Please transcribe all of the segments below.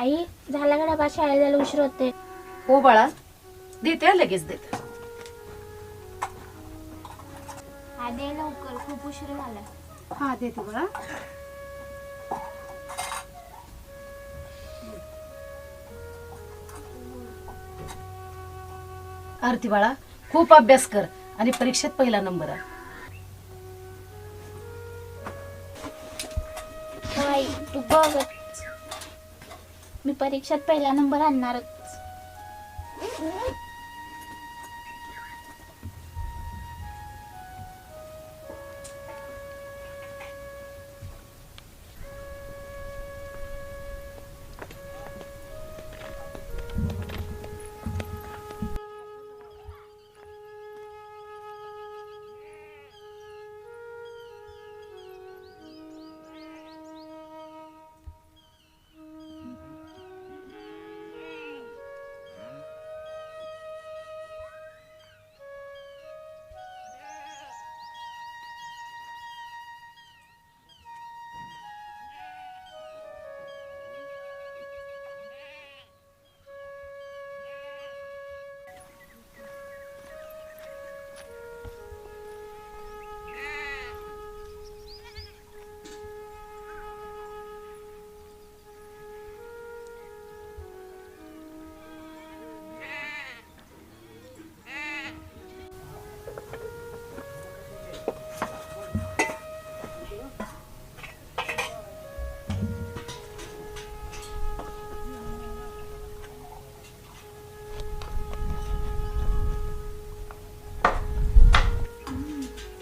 आई झाला का डबा? शाळेला जायला उशीर होते. हो बाळा, देते लगेच देते. आधी लवकर, खूप उशीर झाला. हा देते बाळा. आरती बाळा, खूप अभ्यास कर आणि परीक्षेत पहिला नंबर आण. हो आई, तू बघ, मी परीक्षेत पहिला नंबर आणणारच.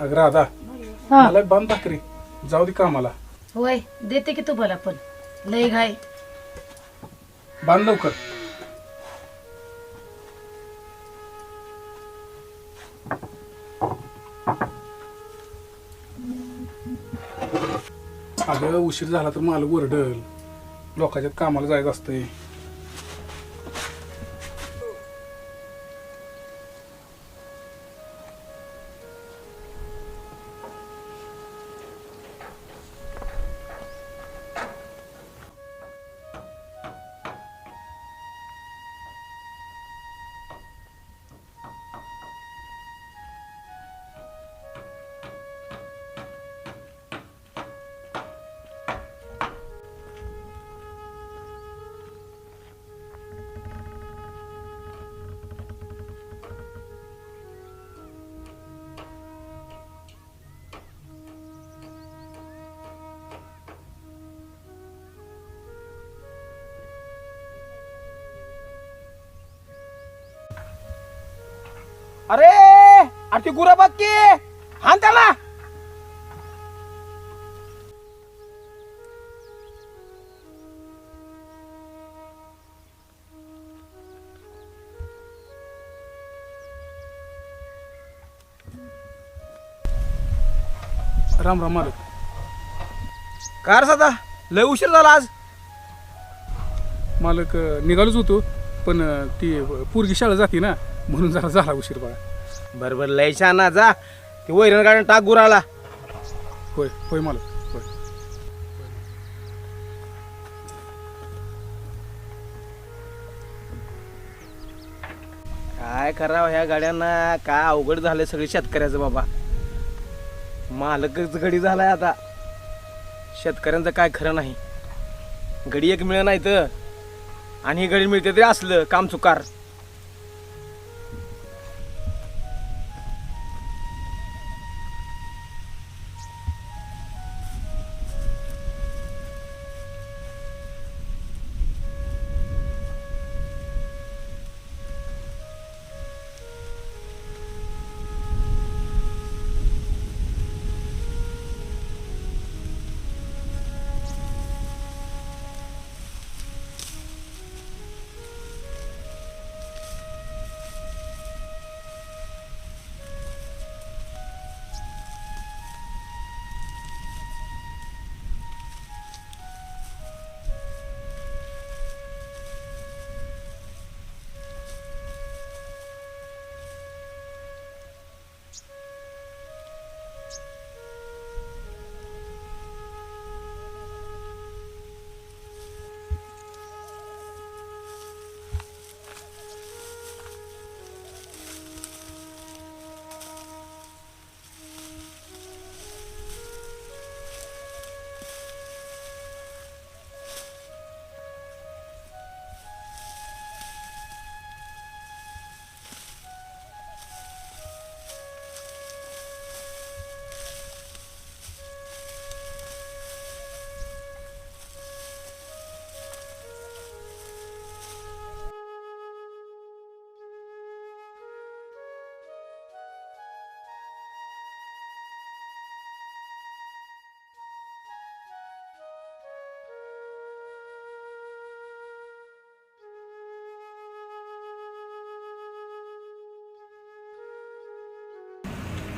अगं राधा, मला एक बांध भाकरी, जाऊ दे कामाला. होय देते की तुम्हाला पण लय घाय. बांध लवकर. अगं उशीर झाला तर मालक ओरडल, लोकांच्यात कामाला जायचं असतंय. अरे अरे ती गुरा बघ की, हाण त्याला. राम राम मालक. कार सदा लय उशीर झाला आज. मालक निघालोच होतो, पण ती पोरगी शाळा जाते ना, म्हणून जरा झाला उशीर बघा. बरोबर लय छान ना, जा ती वैरण काढून टाक गुराला. होय होय मालक, होय. काय करावं ह्या गाड्यांना, काय अवघड झालंय सगळे शेतकऱ्याचं बाबा. मालकच गडी झालाय आता. शेतकऱ्यांचं काय खरं नाही. गडी एक मिळ नाही तर, आणि ही गडी मिळते तरी असलं काम चुकार.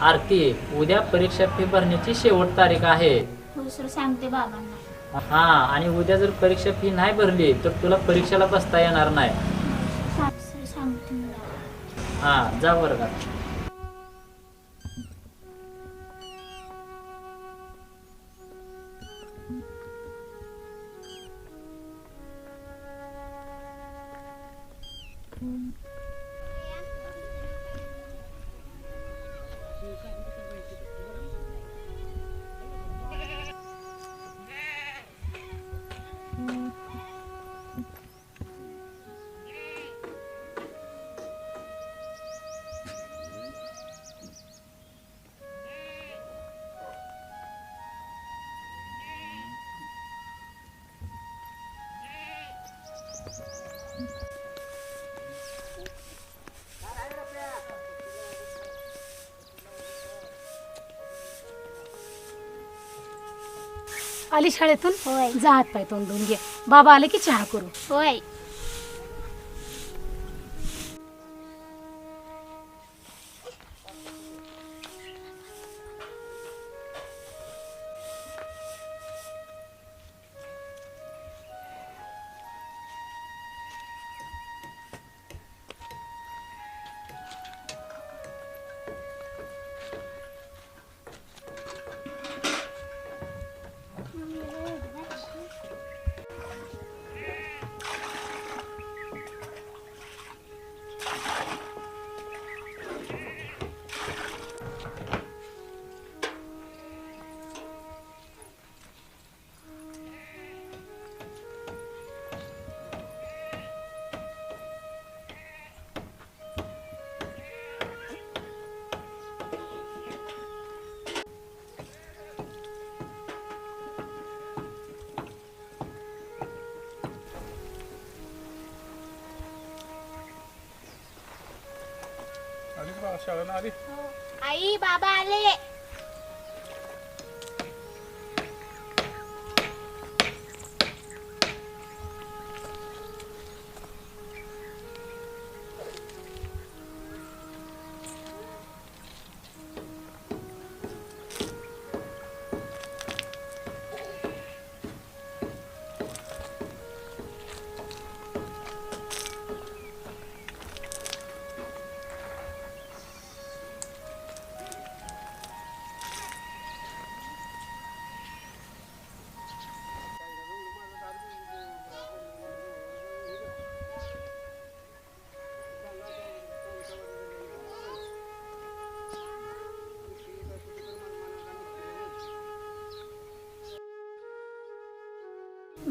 आरती, उद्या परीक्षा फी भरण्याची शेवट तारीख आहे. हो सर, सांगते बाबांना. हा, आणि उद्या जर परीक्षा फी नाही भरली तर तुला परीक्षेला बसता येणार नाही. सर, सांगते मी बाबा. हा, जा वर्गात. आली शाळेतून? होय. जा हात पाय तोंड धुवून घे. बाबा आले की चहा करू. होय. आलीच बाळा, शाळेनं आली. आई, बाबा आले.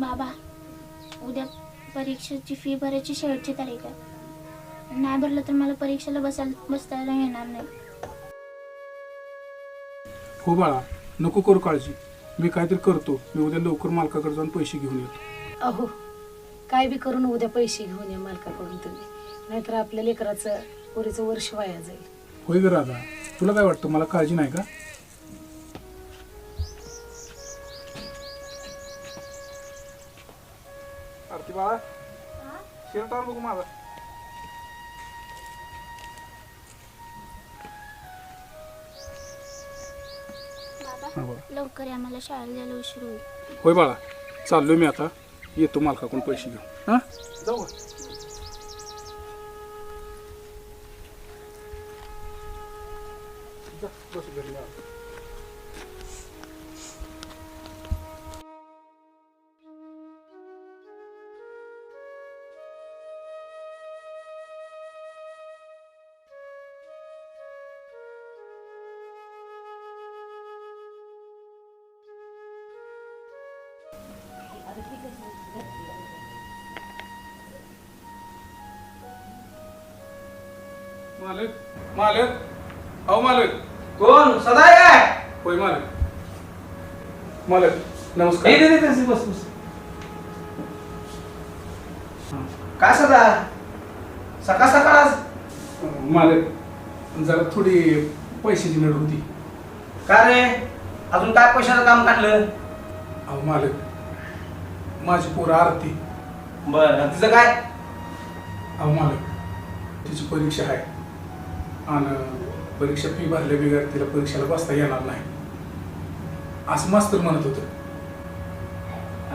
बाबा, उद्या परीक्षेची फी भरायची शेवटची तारीख आहे. नाही भरलं तर मला परीक्षेला बसता येणार नाही. हो बाळा, नको करू काळजी. मी काहीतरी करतो. मी उद्या लवकर मालकाकडे जाऊन पैसे घेऊन येतो. अहो, काय बी करून उद्या पैसे घेऊन या मालकाकडून तुम्ही, नाहीतर आपल्या लेकराचं पोरीचं वर्ष वाया जाईल. होय ग राधा, तुला काय वाटतं मला काळजी नाही का? आरती बाळा, शर्ट आण बघू माझा. हा बाळा. लवकर या, मला शाळेला जायला उशीर होईल. होय बाळा, चाललोय मी आता. येतो मालकाकडून पैसे घेऊन. हा, जाऊ का? जा, बस घरी जा. मालक, मालक, अहो मालक. कोण? सदाय काय? होय मालक. मालक नमस्कार. बस बस. काय सदा सकाळ सकाळ आज? मालक जरा थोडी पैशाची नड होती. का रे, अजून काय पैशाचं काम काढलं? अहो मालक, माझी पोरं आरती. बर, तिचं काय? अहो मालक, तिची परीक्षा आहे आणि परीक्षा फी भरल्या बिगर तिला परीक्षेला बसता येणार नाही असं मास्तर म्हणत होतं.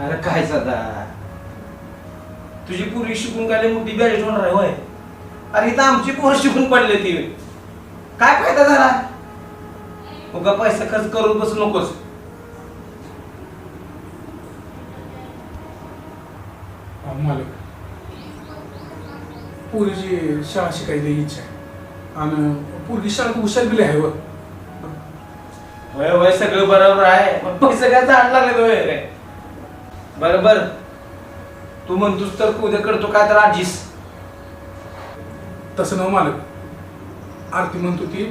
अरे काय सदा तुझी पोरगी शिकून काय लय मोठी बॅरिस्ट होणार आहे होय? अरे इथं आमची पोर शिकून पडले ती काय फायदा झाला? उगा पैसा खर्च करून बसू नकोस. मालक पोरीची शाळा शिकायची इच्छा आहे आणि पोरगी शाळेत हुशार बिले आहे व. होय होय सगळं बरोबर आहे पण पैसे काय झाड लागले होय रे. बरोबर तू म्हणतोस तर उद्या करतो काय तर आजीस. तसं नव मालक आरती म्हणतो ती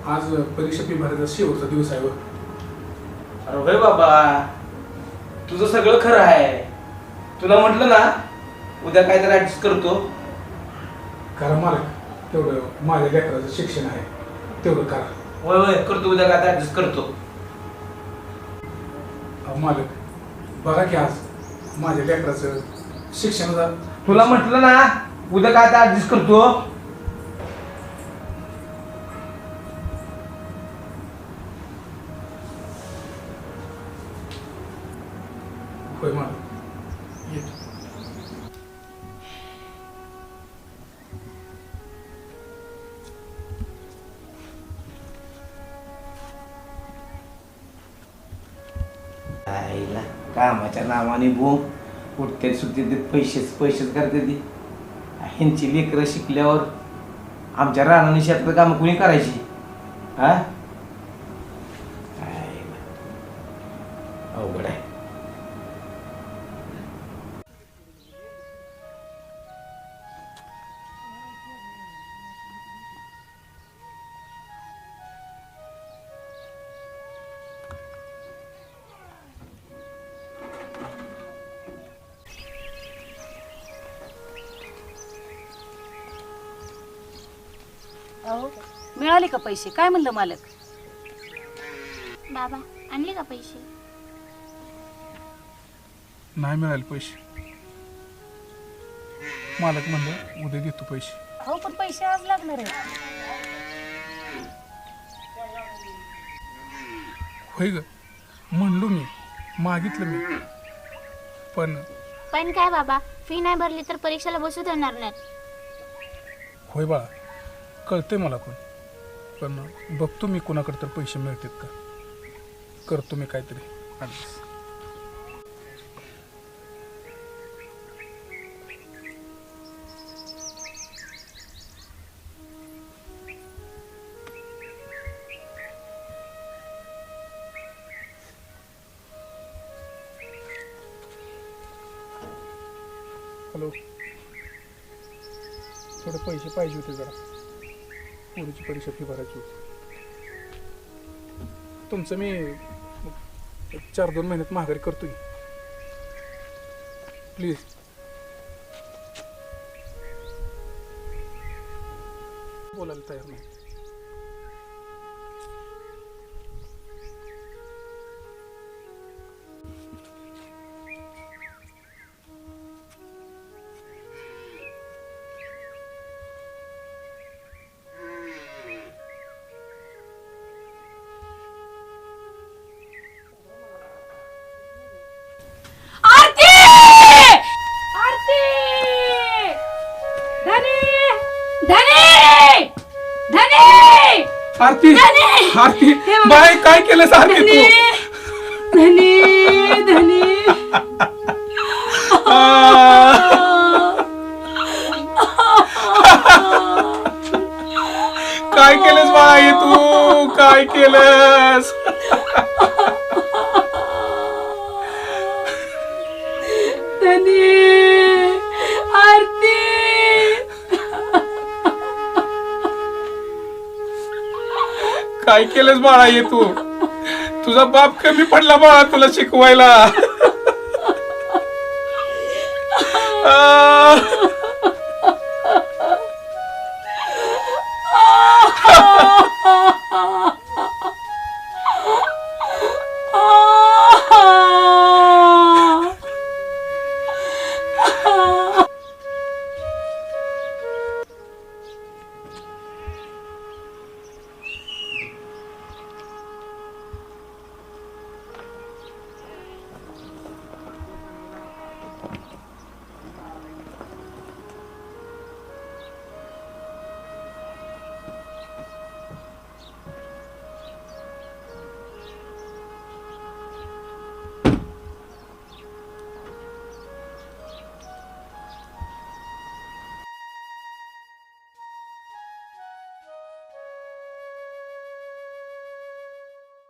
आज परीक्षा फी भरायचा शेवटचा दिवस आहे व. अरे होय बाबा तुझं सगळं खरं आहे. तुला म्हटलं ना उद्या काय तर ऍडजस्ट करतो. करा मालक तेवढं माझ्या लेकराचं शिक्षण आहे तेवढं करा. होय होय करतो उद्या काय तर ऍडजस्ट करतो. मालक बघा की आज माझ्या लेकराचं शिक्षणाचा तुला म्हटलं ना उद्या काय तर ऍडजस्ट करतो. होय मालक येतो. आईला कामाच्या नावाने बोंब उठते सुटते ते पैसेच करते ती. ह्यांची लेकरं शिकल्यावर आमच्या रानाने शेतात कामं कुणी करायची हा? आईला. अवघड आहे. अहो मिळाले का पैसे? काय म्हणलं मालक? बाबा आणले का पैसे? नाही मिळाले पैसे. मालक म्हणलं उद्या देतो पैसे. हो पण पैसे आज लागणार आहे. होय ग म्हणलो मी मागितलं मी पण पण काय बाबा फी नाही भरली तर परीक्षेला बसू देणार नाहीत. होय बाळा कळतंय मला पण बघतो मी कोणाकडे तर पैसे मिळतात का करतो मी काहीतरी ॲडजस्ट. हॅलो थोडे पैसे पाहिजे होते जरा पोरीची परीक्षा फी भरायची होती. तुमचं मी 4-2 महिन्यात माघारी करतो की प्लीज. बोलायला तयार नाही. आरती आरती बाय काय केलं आरती तू? धनी धनी काय केलंस बाळा हे तू? काय केलंस? धनी आरती काय केलंस बाळा हे तू? तुझा बाप कमी पडला बाळा तुला शिकवायला.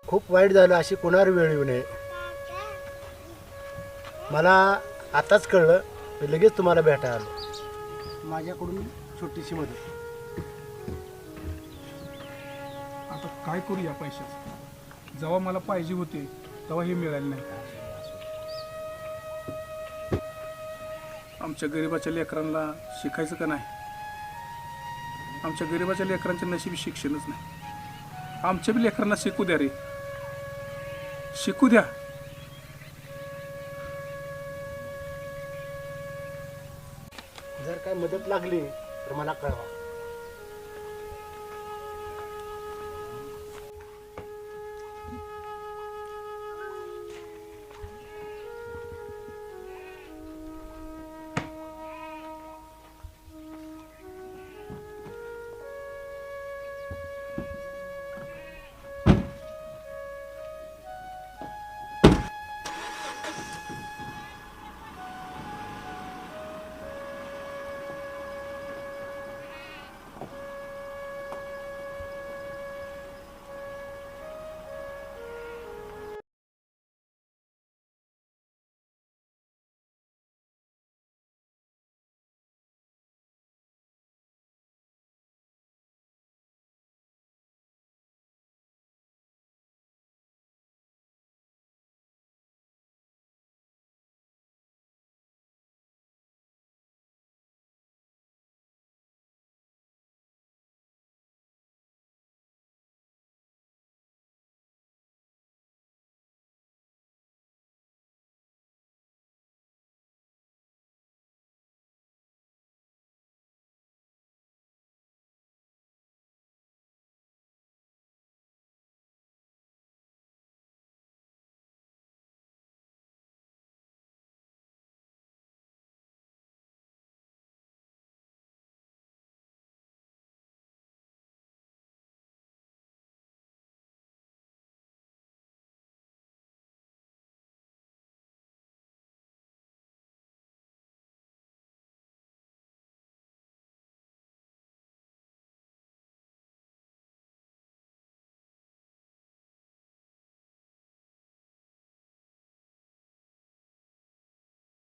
खूप वाईट झालं, अशी कोणावर वेळ येऊ नये. मला आताच कळलं, मी लगेच तुम्हाला भेटायला आलो. माझ्याकडून छोटीशी मदत. आता काय करू या पैशाचं? जेव्हा मला पाहिजे होते तेव्हा हे मिळालं नाही. आमच्या गरिबाच्या लेकरांना शिकायचं का नाही? आमच्या गरिबाच्या लेकरांच्या नशिबी शिक्षणच नाही. आमच्या बी लेकरांना शिकू द्या रे, शिकू द्या. जर काय मदत लागली तर मला कळवा.